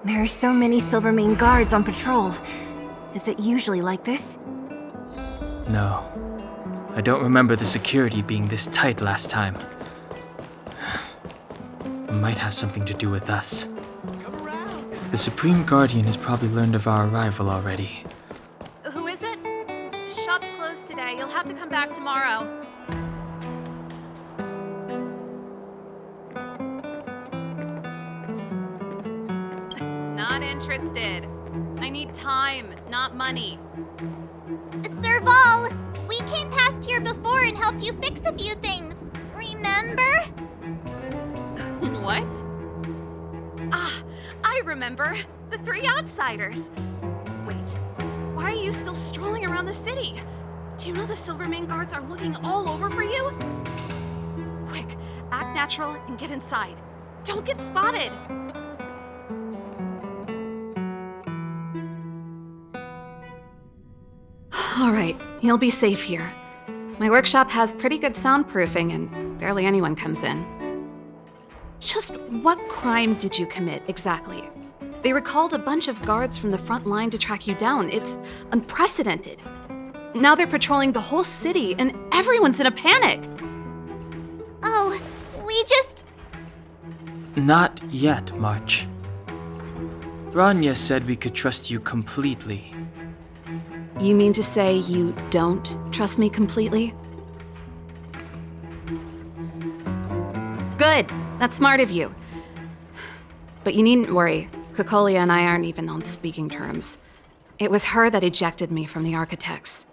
There are so many Silvermane guards on patrol. Is it usually like this? No. I don't remember the security being this tight last time. It might have something to do with us. The Supreme Guardian has probably learned of our arrival already. Who is it? Shop's closed today. You'll have to come back tomorrow. Not interested. I need time, not money. Serval, we came past here before and helped you fix a few things. Remember? What? Ah, I remember. The three outsiders. Wait, why are you still strolling around the city? Do you know the Silvermane guards are looking all over for you? Quick, act natural and get inside. Don't get spotted. All right, you'll be safe here. My workshop has pretty good soundproofing and barely anyone comes in. Just what crime did you commit, exactly? They recalled a bunch of guards from the front line to track you down. It's unprecedented. Now they're patrolling the whole city and everyone's in a panic. Oh, we just... Not yet, March. Bronya said we could trust you completely. You mean to say you don't trust me completely? Good. That's smart of you. But you needn't worry. Cocolia and I aren't even on speaking terms. It was her that ejected me from the Architects.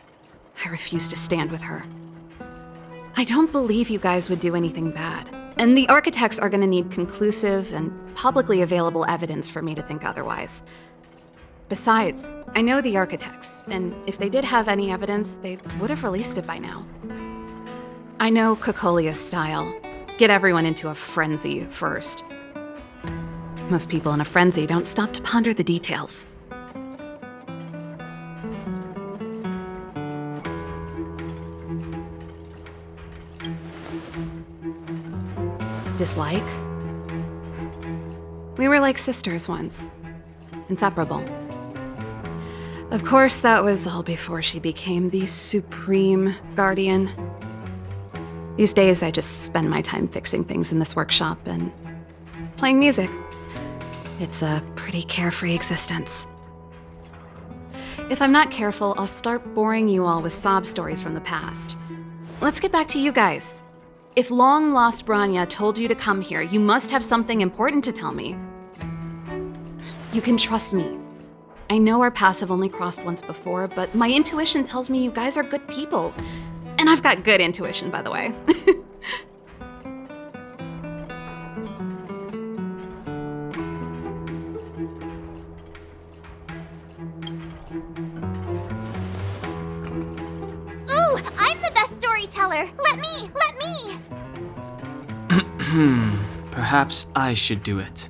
I refuse to stand with her. I don't believe you guys would do anything bad. And the Architects are gonna need conclusive and publicly available evidence for me to think otherwise. Besides, I know the Architects, and if they did have any evidence, they would have released it by now. I know Cocolia's style. Get everyone into a frenzy first. Most people in a frenzy don't stop to ponder the details. Dislike? We were like sisters once. Inseparable. Of course, that was all before she became the Supreme Guardian. These days, I just spend my time fixing things in this workshop and playing music. It's a pretty carefree existence. If I'm not careful, I'll start boring you all with sob stories from the past. Let's get back to you guys. If long-lost Bronya told you to come here, you must have something important to tell me. You can trust me. I know our paths have only crossed once before, but my intuition tells me you guys are good people. And I've got good intuition, by the way. Ooh, I'm the best storyteller. Let me. Perhaps I should do it.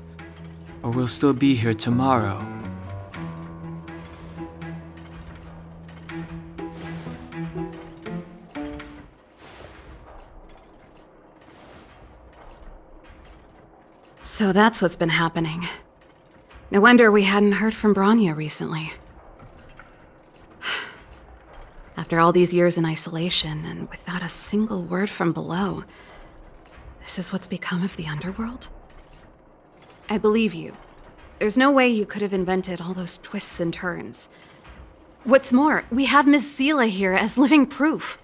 Or we'll still be here tomorrow. So that's what's been happening. No wonder we hadn't heard from Bronya recently. After all these years in isolation and without a single word from below, this is what's become of the underworld? I believe you. There's no way you could have invented all those twists and turns. What's more, we have Miss Seele here as living proof.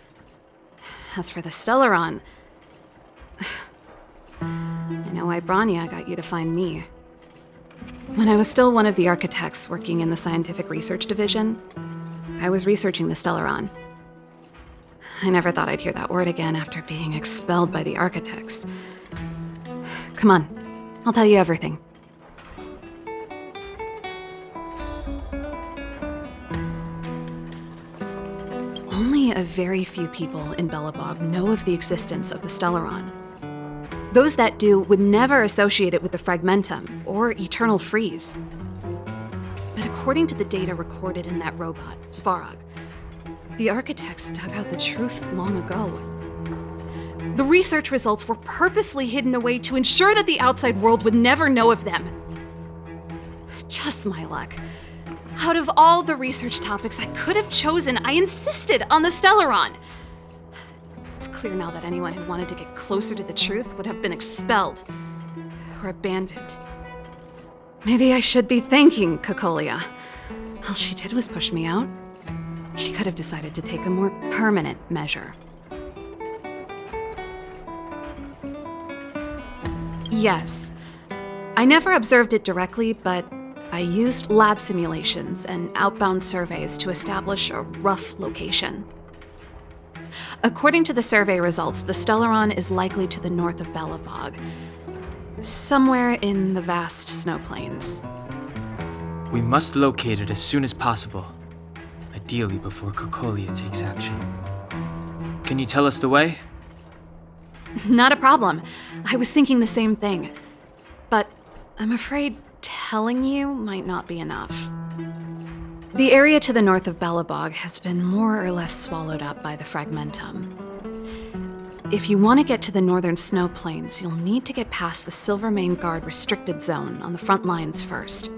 As for the Stellaron, I know why Bronya got you to find me. When I was still one of the Architects working in the Scientific Research Division, I was researching the Stellaron. I never thought I'd hear that word again after being expelled by the Architects. Come on, I'll tell you everything. Only a very few people in Belobog know of the existence of the Stellaron. Those that do would never associate it with the Fragmentum or Eternal Freeze. But according to the data recorded in that robot, Svarog, the Architects dug out the truth long ago. The research results were purposely hidden away to ensure that the outside world would never know of them. Just my luck. Out of all the research topics I could have chosen, I insisted on the Stellaron. It's clear now that anyone who wanted to get closer to the truth would have been expelled or abandoned. Maybe I should be thanking Cocolia. All she did was push me out. She could have decided to take a more permanent measure. Yes. I never observed it directly, but I used lab simulations and outbound surveys to establish a rough location. According to the survey results, the Stellaron is likely to the north of Belobog, somewhere in the vast snow plains. We must locate it as soon as possible, ideally before Cocolia takes action. Can you tell us the way? Not a problem. I was thinking the same thing. But I'm afraid telling you might not be enough. The area to the north of Belobog has been more or less swallowed up by the Fragmentum. If you want to get to the northern snow plains, you'll need to get past the Silvermane Guard restricted zone on the front lines first.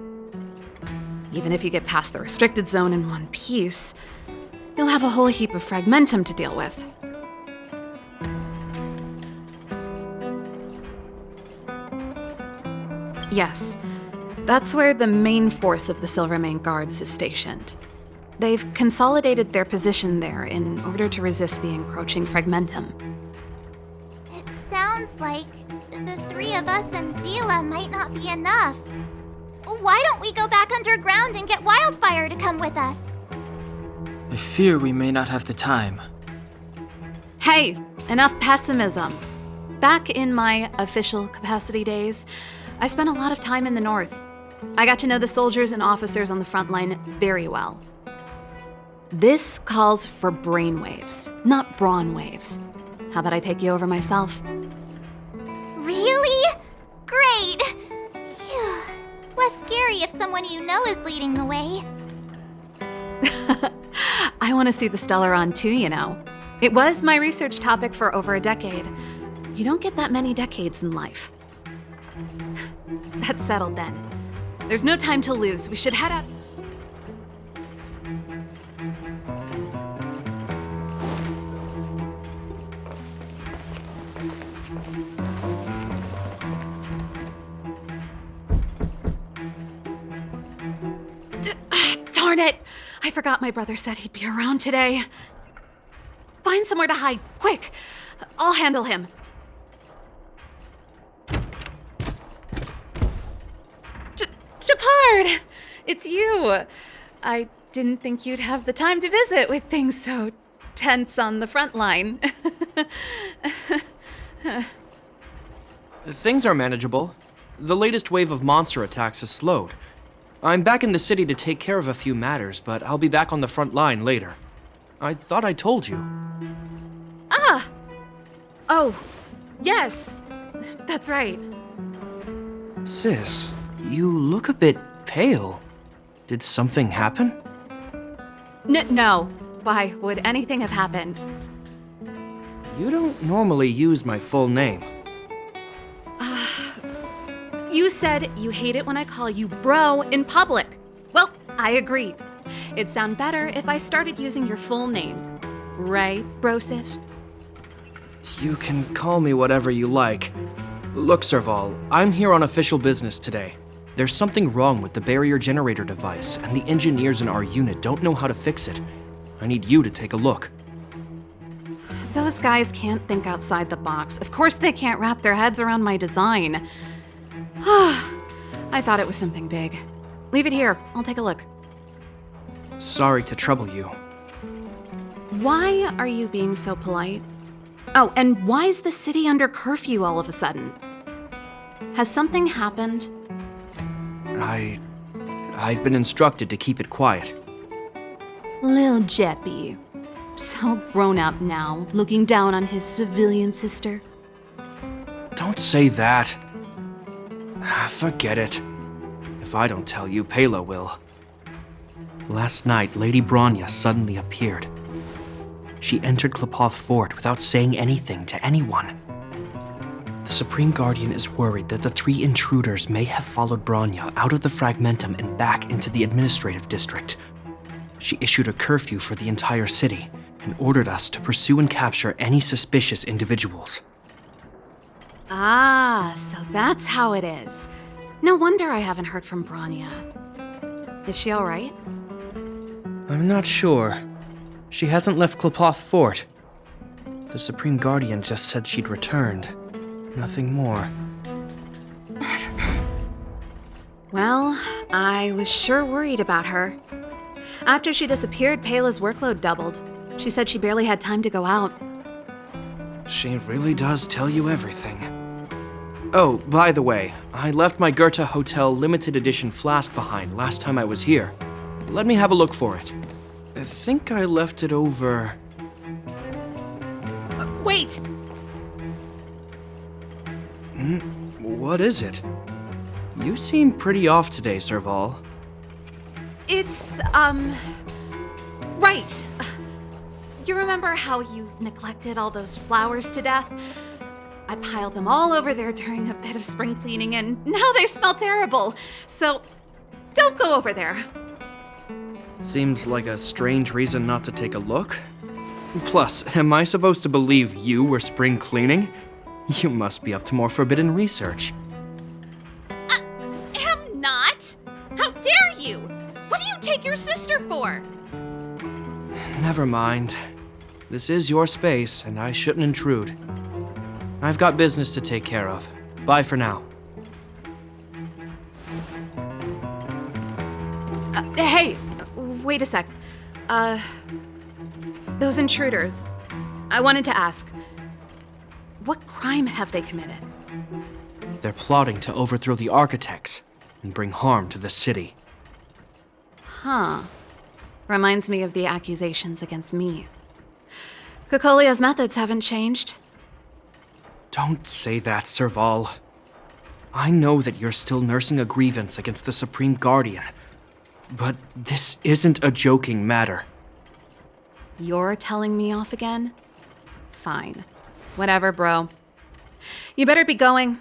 Even if you get past the restricted zone in one piece, you'll have a whole heap of Fragmentum to deal with. Yes, that's where the main force of the Silvermane Guards is stationed. They've consolidated their position there in order to resist the encroaching Fragmentum. It sounds like the three of us and Zila might not be enough. Why don't we go back underground and get Wildfire to come with us? I fear we may not have the time. Hey, enough pessimism. Back in my official capacity days, I spent a lot of time in the north. I got to know the soldiers and officers on the front line very well. This calls for brainwaves, not brawn waves. How about I take you over myself? Really? Great! Phew. It's less scary if someone you know is leading the way. I want to see the Stellaron too, you know. It was my research topic for over a decade. You don't get that many decades in life. That's settled then. There's no time to lose. We should head out. Darn it! I forgot my brother said he'd be around today. Find somewhere to hide, quick! I'll handle him. Gepard! It's you! I didn't think you'd have the time to visit with things so tense on the front line. Things are manageable. The latest wave of monster attacks has slowed. I'm back in the city to take care of a few matters, but I'll be back on the front line later. I thought I told you. Ah! Oh, yes. That's right. Sis, you look a bit pale. Did something happen? No. Why would anything have happened? You don't normally use my full name. You said you hate it when I call you bro in public. Well, I agree. It'd sound better if I started using your full name. Right, Brosif? You can call me whatever you like. Look, Serval, I'm here on official business today. There's something wrong with the barrier generator device, and the engineers in our unit don't know how to fix it. I need you to take a look. Those guys can't think outside the box. Of course they can't wrap their heads around my design. I thought it was something big. Leave it here. I'll take a look. Sorry to trouble you. Why are you being so polite? Oh, and why is the city under curfew all of a sudden? Has something happened? I've been instructed to keep it quiet. Lil Jeppy. So grown up now, looking down on his civilian sister. Don't say that. Forget it. If I don't tell you, Pela will. Last night, Lady Bronya suddenly appeared. She entered Klepoth Fort without saying anything to anyone. The Supreme Guardian is worried that the 3 intruders may have followed Bronya out of the Fragmentum and back into the administrative district. She issued a curfew for the entire city and ordered us to pursue and capture any suspicious individuals. Ah, so that's how it is. No wonder I haven't heard from Bronya. Is she alright? I'm not sure. She hasn't left Klopoth Fort. The Supreme Guardian just said she'd returned. Nothing more. Well, I was sure worried about her. After she disappeared, Payla's workload doubled. She said she barely had time to go out. She really does tell you everything. Oh, by the way, I left my Goethe Hotel limited edition flask behind last time I was here. Let me have a look for it. I think I left it over... Wait! What is it? You seem pretty off today, Serval. It's, right. You remember how you neglected all those flowers to death? I piled them all over there during a bit of spring cleaning, and now they smell terrible. So, don't go over there. Seems like a strange reason not to take a look. Plus, am I supposed to believe you were spring cleaning? You must be up to more forbidden research. Am not! How dare you! What do you take your sister for? Never mind. This is your space, and I shouldn't intrude. I've got business to take care of. Bye for now. Hey, wait a sec. Those intruders. I wanted to ask, what crime have they committed? They're plotting to overthrow the architects and bring harm to the city. Huh. Reminds me of the accusations against me. Kokolia's methods haven't changed. Don't say that, Serval. I know that you're still nursing a grievance against the Supreme Guardian, but this isn't a joking matter. You're telling me off again? Fine. Whatever, bro. You better be going.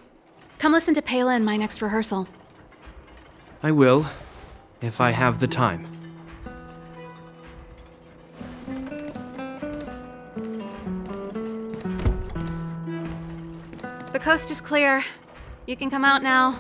Come listen to Payla in my next rehearsal. I will, if I have the time. The coast is clear. You can come out now.